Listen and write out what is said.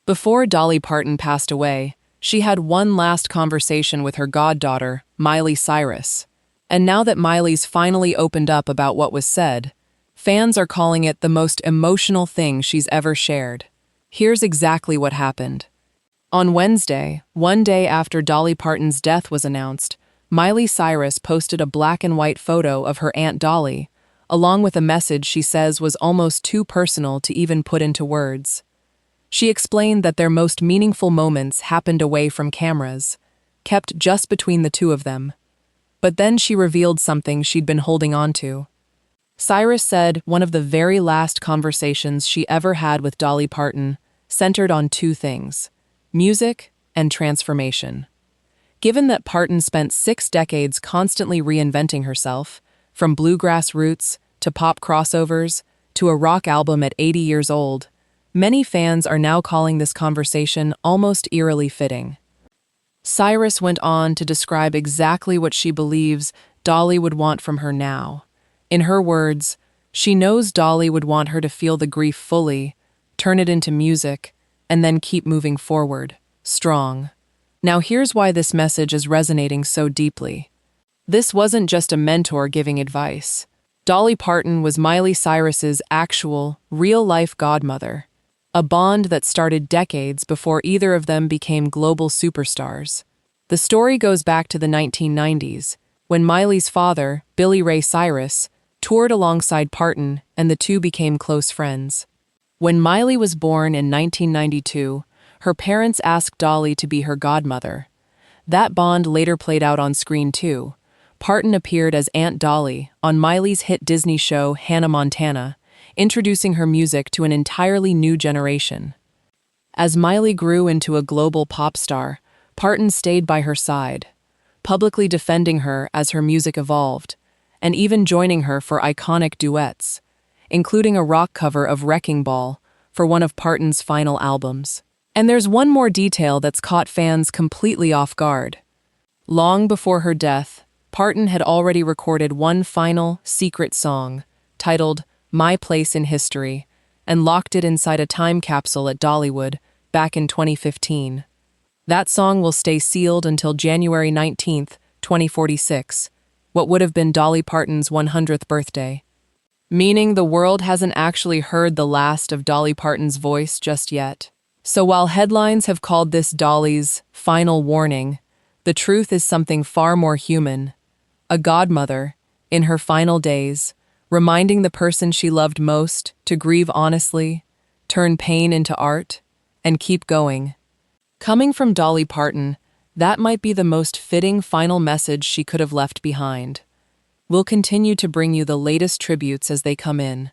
Before Dolly Parton passed away, she had one last conversation with her goddaughter, Miley Cyrus. And now that Miley's finally opened up about what was said, fans are calling it the most emotional thing she's ever shared. Here's exactly what happened. On Wednesday, one day after Dolly Parton's death was announced, Miley Cyrus posted a black and white photo of her Aunt Dolly, along with a message she says was almost too personal to even put into words. She explained that their most meaningful moments happened away from cameras, kept just between the two of them. But then she revealed something she'd been holding on to. Cyrus said one of the very last conversations she ever had with Dolly Parton centered on two things: music and transformation. Given that Parton spent 6 decades constantly reinventing herself, from bluegrass roots to pop crossovers to a rock album at 80 years old, many fans are now calling this conversation almost eerily fitting. Cyrus went on to describe exactly what she believes Dolly would want from her now. In her words, she knows Dolly would want her to feel the grief fully, turn it into music, and then keep moving forward, strong. Now here's why this message is resonating so deeply. This wasn't just a mentor giving advice. Dolly Parton was Miley Cyrus's actual, real-life godmother. A bond that started decades before either of them became global superstars. The story goes back to the 1990s, when Miley's father, Billy Ray Cyrus, toured alongside Parton and the two became close friends. When Miley was born in 1992, her parents asked Dolly to be her godmother. That bond later played out on screen too. Parton appeared as Aunt Dolly on Miley's hit Disney show Hannah Montana, introducing her music to an entirely new generation. As Miley grew into a global pop star, Parton stayed by her side, publicly defending her as her music evolved, and even joining her for iconic duets, including a rock cover of Wrecking Ball for one of Parton's final albums. And there's one more detail that's caught fans completely off guard. Long before her death, Parton had already recorded one final, secret song, titled My Place in History, and locked it inside a time capsule at Dollywood back in 2015. That song will stay sealed until January 19th, 2046, what would have been Dolly Parton's 100th birthday. Meaning the world hasn't actually heard the last of Dolly Parton's voice just yet. So while headlines have called this Dolly's final warning, the truth is something far more human. A godmother, in her final days, reminding the person she loved most to grieve honestly, turn pain into art, and keep going. Coming from Dolly Parton, that might be the most fitting final message she could have left behind. We'll continue to bring you the latest tributes as they come in.